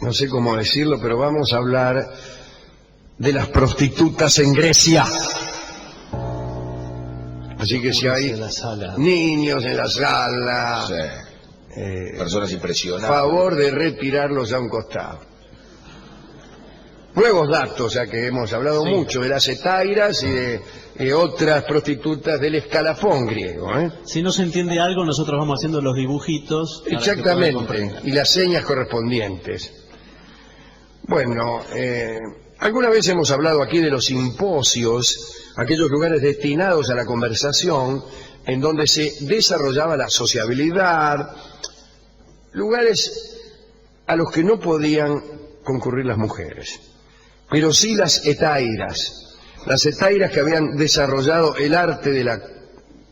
no sé cómo decirlo, pero vamos a hablar de las prostitutas en Grecia. Así que si hay niños en la sala, Sí. Personas impresionadas. favor de retirarlos a un costado. Nuevos datos, ya que hemos hablado mucho de las hetairas y de otras prostitutas del escalafón griego. Si no se entiende algo, nosotros vamos haciendo los dibujitos. Exactamente, y las señas correspondientes. Bueno, alguna vez hemos hablado aquí de los simposios, aquellos lugares destinados a la conversación, en donde se desarrollaba la sociabilidad, lugares a los que no podían concurrir las mujeres, pero sí las hetairas que habían desarrollado el arte de la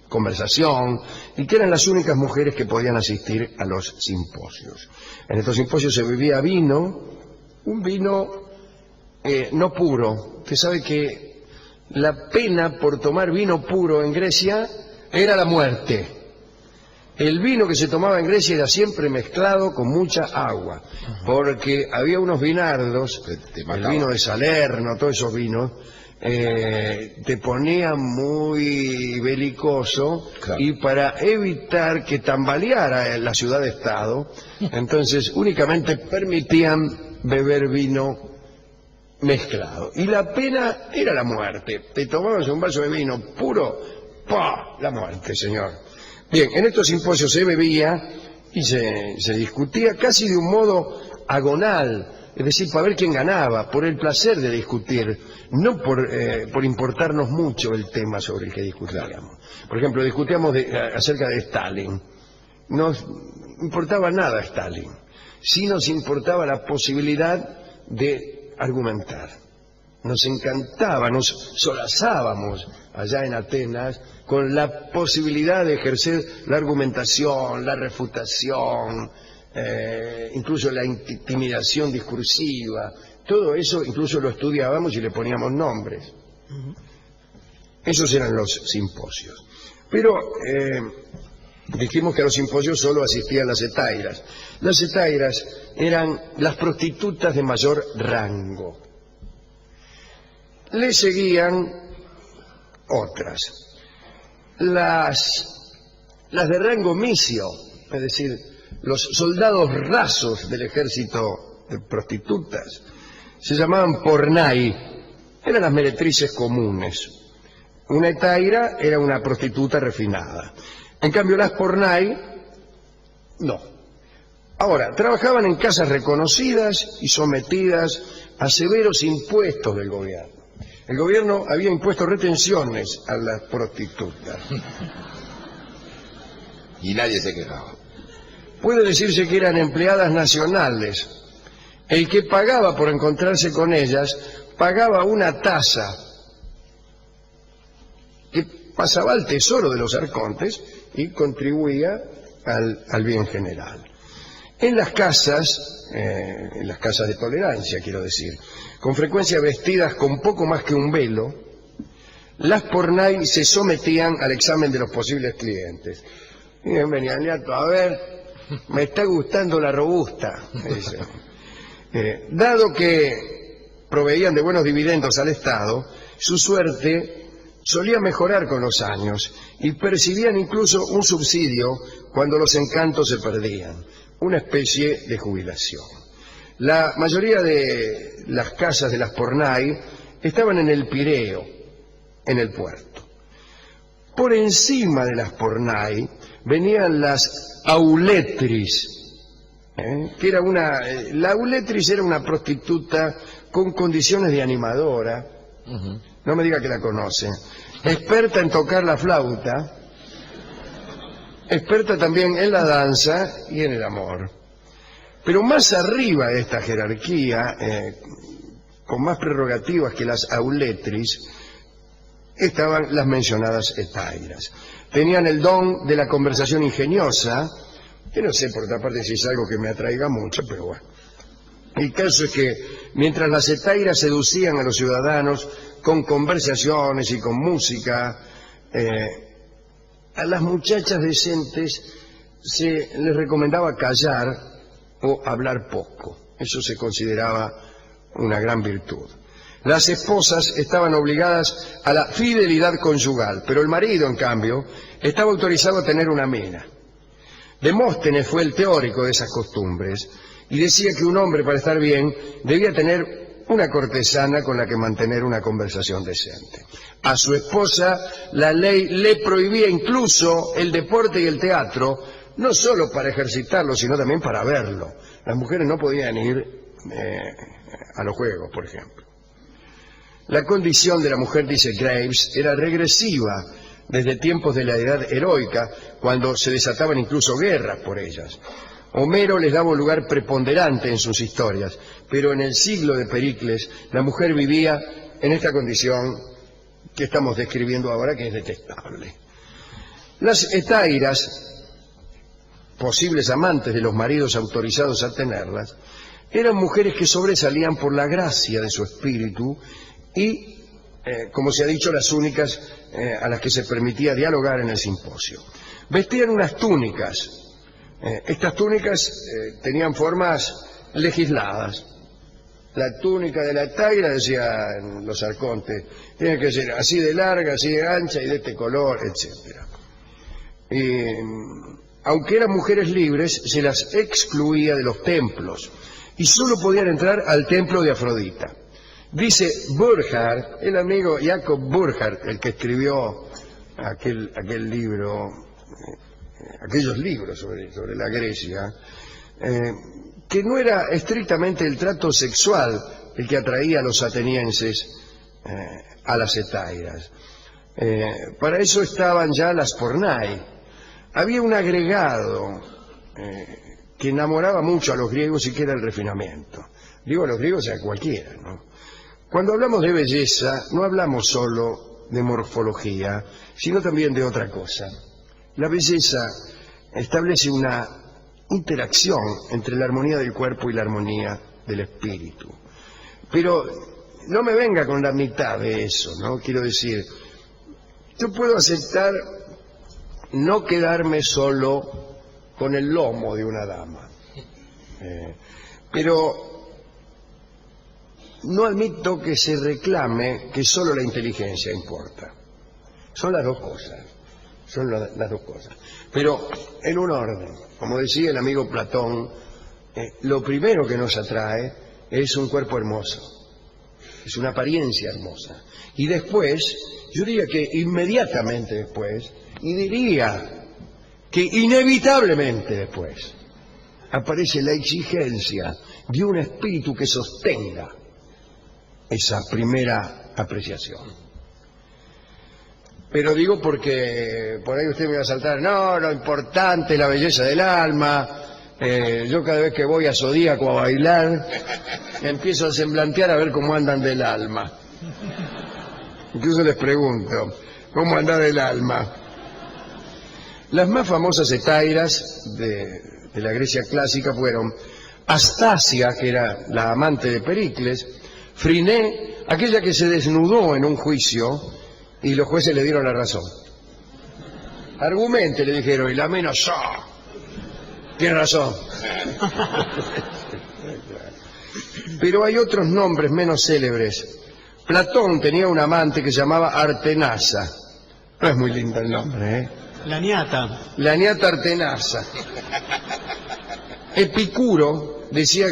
conversación y que eran las únicas mujeres que podían asistir a los simposios. En estos simposios se bebía vino, un vino no puro. Usted sabe que la pena por tomar vino puro en Grecia era la muerte. El vino que se tomaba en Grecia era siempre mezclado con mucha agua, porque había unos vinardos, el vino de Salerno, todos esos vinos, te ponían muy belicoso, claro. Y para evitar que tambaleara la ciudad-estado, entonces únicamente permitían beber vino mezclado. Y la pena era la muerte. Te tomabas un vaso de vino puro, ¡pah! La muerte, señor. Bien, en estos simposios se bebía y se discutía casi de un modo agonal, es decir, para ver quién ganaba, por el placer de discutir, no por importarnos mucho el tema sobre el que discutíamos. Por ejemplo, discutíamos acerca de Stalin. No nos importaba nada Stalin, sí nos importaba la posibilidad de argumentar. Nos encantaba, nos solazábamos allá en Atenas con la posibilidad de ejercer la argumentación, la refutación, incluso la intimidación discursiva. Todo eso incluso lo estudiábamos y le poníamos nombres. Esos eran los simposios. Pero dijimos que a los simposios solo asistían las hetairas. Las hetairas eran las prostitutas de mayor rango. Le seguían otras. Las de rango misio, es decir, los soldados rasos del ejército de prostitutas, se llamaban pornai, eran las meretrices comunes. Una hetaira era una prostituta refinada. En cambio, las pornai, no. Ahora, trabajaban en casas reconocidas y sometidas a severos impuestos del gobierno. El gobierno había impuesto retenciones a las prostitutas. Y nadie se quejaba. Puede decirse que eran empleadas nacionales. El que pagaba por encontrarse con ellas pagaba una tasa que pasaba al tesoro de los arcontes y contribuía al bien general. En las casas de tolerancia, quiero decir, con frecuencia vestidas con poco más que un velo, las pornai se sometían al examen de los posibles clientes. Y venían, a ver, me está gustando la robusta, dice. Dado que proveían de buenos dividendos al Estado, su suerte solía mejorar con los años y percibían incluso un subsidio cuando los encantos se perdían, una especie de jubilación. La mayoría de las casas de las pornai estaban en el Pireo, en el puerto. Por encima de las pornai venían las auletris, que era la auletris era una prostituta con condiciones de animadora, no me diga que la conoce, experta en tocar la flauta, experta también en la danza y en el amor. Pero más arriba de esta jerarquía, con más prerrogativas que las auletris, estaban las mencionadas hetairas. Tenían el don de la conversación ingeniosa, que no sé por otra parte si es algo que me atraiga mucho, pero bueno. El caso es que mientras las hetairas seducían a los ciudadanos con conversaciones y con música, a las muchachas decentes se les recomendaba callar o hablar poco. Eso se consideraba una gran virtud. Las esposas estaban obligadas a la fidelidad conyugal, pero el marido, en cambio, estaba autorizado a tener una mina. Demóstenes fue el teórico de esas costumbres y decía que un hombre, para estar bien, debía tener una cortesana con la que mantener una conversación decente. A su esposa la ley le prohibía incluso el deporte y el teatro, no solo para ejercitarlo, sino también para verlo. Las mujeres no podían ir a los juegos, por ejemplo. La condición de la mujer, dice Graves, era regresiva desde tiempos de la edad heroica, cuando se desataban incluso guerras por ellas. Homero les daba un lugar preponderante en sus historias, pero en el siglo de Pericles la mujer vivía en esta condición que estamos describiendo ahora, que es detestable. Las hetairas, posibles amantes de los maridos autorizados a tenerlas, eran mujeres que sobresalían por la gracia de su espíritu y, como se ha dicho, las únicas a las que se permitía dialogar en el simposio. Vestían unas túnicas. Estas túnicas tenían formas legisladas. La túnica de la hetaira, decían los arcontes, tiene que ser así de larga, así de ancha y de este color, etc. Aunque eran mujeres libres, se las excluía de los templos y solo podían entrar al templo de Afrodita. Dice Burckhardt, el amigo Jacob Burckhardt, el que escribió aquel libro, aquellos libros sobre la Grecia, que no era estrictamente el trato sexual el que atraía a los atenienses a las hetairas. Para eso estaban ya las pornai. Había un agregado que enamoraba mucho a los griegos y que era el refinamiento. Digo a los griegos y a cualquiera, ¿no? Cuando hablamos de belleza, no hablamos solo de morfología, sino también de otra cosa. La belleza establece una interacción entre la armonía del cuerpo y la armonía del espíritu. Pero no me venga con la mitad de eso, ¿no? Quiero decir, yo puedo aceptar no quedarme solo con el lomo de una dama, pero no admito que se reclame que solo la inteligencia importa. Son las dos cosas, las dos cosas. Pero en un orden, como decía el amigo Platón, lo primero que nos atrae es un cuerpo hermoso, es una apariencia hermosa. Y después, yo diría que inmediatamente después, y diría que inevitablemente después, aparece la exigencia de un espíritu que sostenga esa primera apreciación. Pero digo porque por ahí usted me va a saltar, no, lo importante es la belleza del alma. Yo cada vez que voy a Zodíaco a bailar, empiezo a semblantear a ver cómo andan del alma. Incluso les pregunto, ¿cómo anda del alma? Las más famosas hetairas de la Grecia clásica fueron Astasia, que era la amante de Pericles, Friné, aquella que se desnudó en un juicio y los jueces le dieron la razón. Argumente, le dijeron, y la menos tiene razón. Pero hay otros nombres menos célebres. Platón tenía una amante que se llamaba Artenasa. No es muy lindo el nombre, ¿eh? La niata. La niata Artenasa. Epicuro decía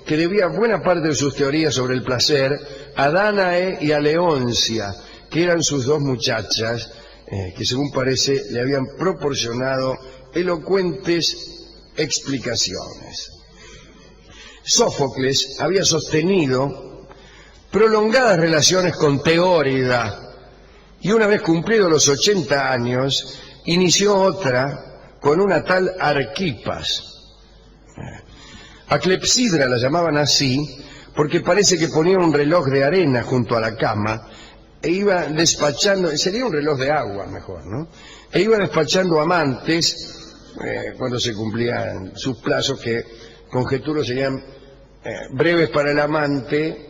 que debía buena parte de sus teorías sobre el placer a Dánae y a Leoncia, que eran sus dos muchachas, que según parece le habían proporcionado elocuentes explicaciones. Sófocles había sostenido prolongadas relaciones con Teórida y una vez cumplidos los 80 años inició otra con una tal Arquipas. A Clepsidra la llamaban así porque parece que ponía un reloj de arena junto a la cama e iba despachando, sería un reloj de agua mejor, ¿no? E iba despachando amantes cuando se cumplían sus plazos, que conjeturo serían breves para el amante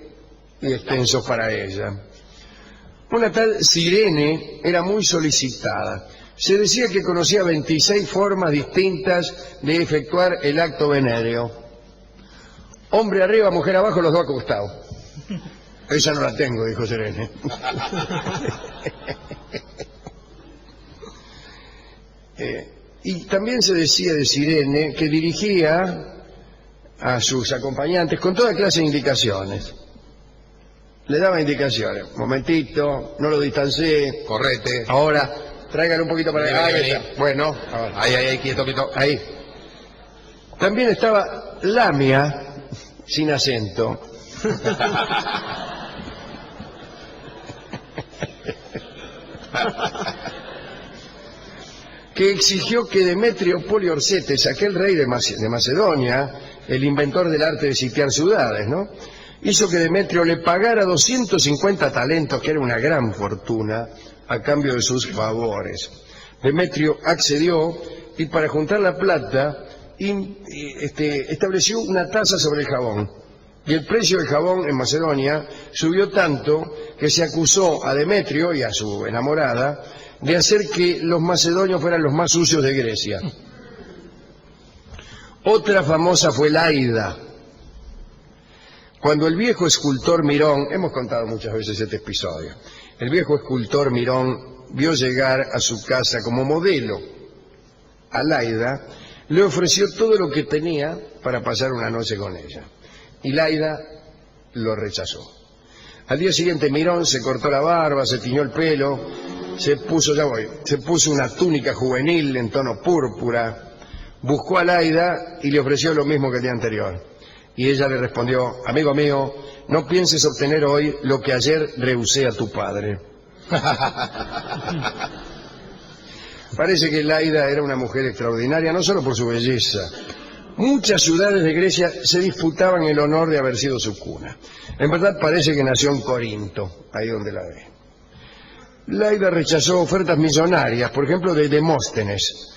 y extensos para ella. Una tal Cirene era muy solicitada. Se decía que conocía 26 formas distintas de efectuar el acto venéreo. Hombre arriba, mujer abajo, los dos acostados. Esa no la tengo, dijo Serene. Y también se decía de Cirene que dirigía a sus acompañantes con toda clase de indicaciones. Le daba indicaciones. Momentito, no lo distancié. Correte. Ahora, tráigalo un poquito para acá. Vení, vení. Bueno, ahora. Ahí, quieto. Ahí. También estaba Lamia, sin acento. Que exigió que Demetrio Poliorcetes, aquel rey de Macedonia, el inventor del arte de sitiar ciudades, ¿no?, hizo que Demetrio le pagara 250 talentos, que era una gran fortuna, a cambio de sus favores. Demetrio accedió y para juntar la plata estableció una tasa sobre el jabón. Y el precio del jabón en Macedonia subió tanto que se acusó a Demetrio y a su enamorada de hacer que los macedonios fueran los más sucios de Grecia. Otra famosa fue Laida. Cuando el viejo escultor Mirón, hemos contado muchas veces este episodio, el viejo escultor Mirón vio llegar a su casa como modelo a Laida, le ofreció todo lo que tenía para pasar una noche con ella. Y Laida lo rechazó. Al día siguiente Mirón se cortó la barba, se tiñó el pelo, se puso una túnica juvenil en tono púrpura, buscó a Laida y le ofreció lo mismo que el día anterior. Y ella le respondió: amigo mío, no pienses obtener hoy lo que ayer rehusé a tu padre. Parece que Laida era una mujer extraordinaria, no solo por su belleza. Muchas ciudades de Grecia se disputaban el honor de haber sido su cuna. En verdad parece que nació en Corinto, ahí donde la ve. Laida rechazó ofertas millonarias, por ejemplo de Demóstenes,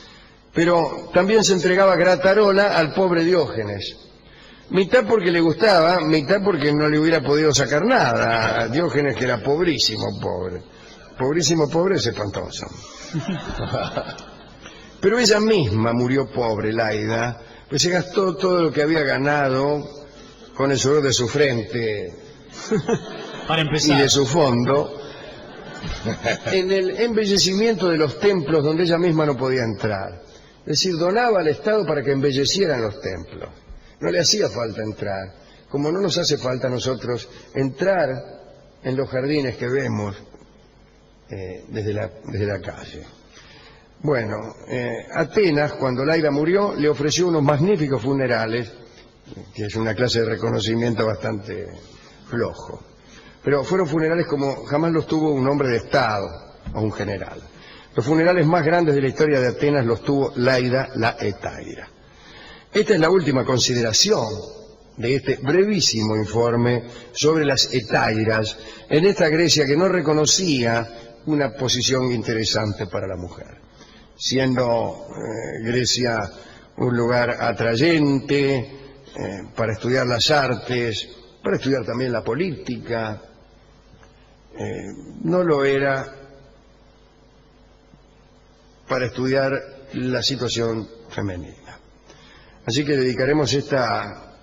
pero también se entregaba gratarola al pobre Diógenes. Mitad porque le gustaba, mitad porque no le hubiera podido sacar nada a Diógenes, que era pobrísimo pobre. Pobrísimo pobre es espantoso. Pero ella misma murió pobre, Laida, pues se gastó todo lo que había ganado con el sudor de su frente para empezar, y de su fondo en el embellecimiento de los templos donde ella misma no podía entrar. Es decir, donaba al Estado para que embellecieran los templos. No le hacía falta entrar, como no nos hace falta a nosotros entrar en los jardines que vemos desde la calle. Bueno, Atenas, cuando Laida murió, le ofreció unos magníficos funerales, que es una clase de reconocimiento bastante flojo. Pero fueron funerales como jamás los tuvo un hombre de Estado o un general. Los funerales más grandes de la historia de Atenas los tuvo Laida la Etaira. Esta es la última consideración de este brevísimo informe sobre las etairas en esta Grecia que no reconocía una posición interesante para la mujer. Siendo Grecia un lugar atrayente para estudiar las artes, para estudiar también la política, no lo era para estudiar la situación femenina. Así que dedicaremos esta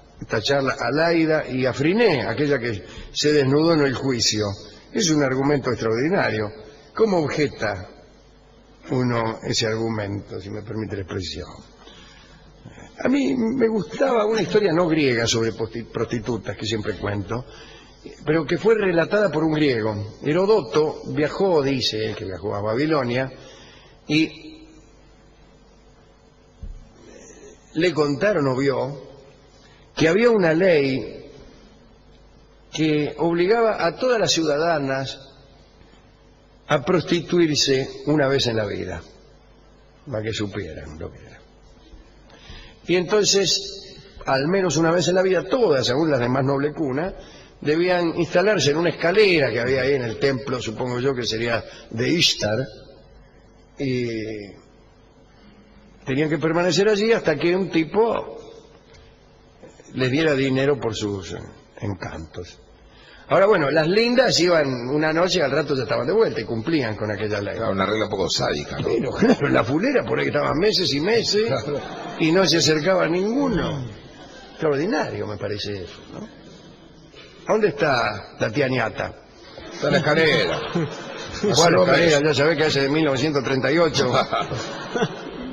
charla a Laida y a Friné, aquella que se desnudó en el juicio. Es un argumento extraordinario. ¿Cómo objeta uno ese argumento, si me permite la expresión? A mí me gustaba una historia no griega sobre prostitutas, que siempre cuento, pero que fue relatada por un griego. Heródoto viajó, dice él, que viajó a Babilonia, y le contaron o vio que había una ley que obligaba a todas las ciudadanas a prostituirse una vez en la vida, para que supieran lo que era. Y entonces, al menos una vez en la vida, todas, según las de más noble cuna, debían instalarse en una escalera que había ahí en el templo, supongo yo que sería de Ishtar, y tenían que permanecer allí hasta que un tipo les diera dinero por sus encantos. Ahora, bueno, las lindas iban una noche y al rato ya estaban de vuelta y cumplían con aquella ley. Claro, una regla un poco sádica, ¿no? Pero claro, la fulera por ahí estaban meses y meses y no se acercaba a ninguno. Extraordinario me parece eso, ¿no? ¿Dónde está la tía Ñata? Está en la escalera. Bueno, escalera, ya sabés que hace de 1938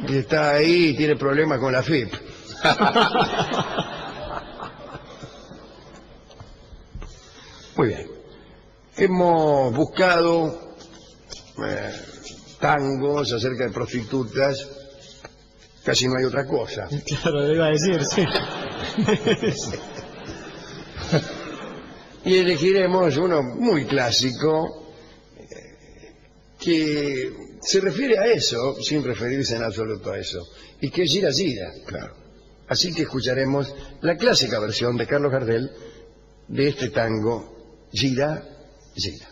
y está ahí y tiene problemas con la FIP. Muy bien. Hemos buscado tangos acerca de prostitutas. Casi no hay otra cosa. Claro, le iba a decir, sí. Y elegiremos uno muy clásico que se refiere a eso, sin referirse en absoluto a eso, y que es Gira Gira. Claro. Así que escucharemos la clásica versión de Carlos Gardel de este tango, Gira Gira.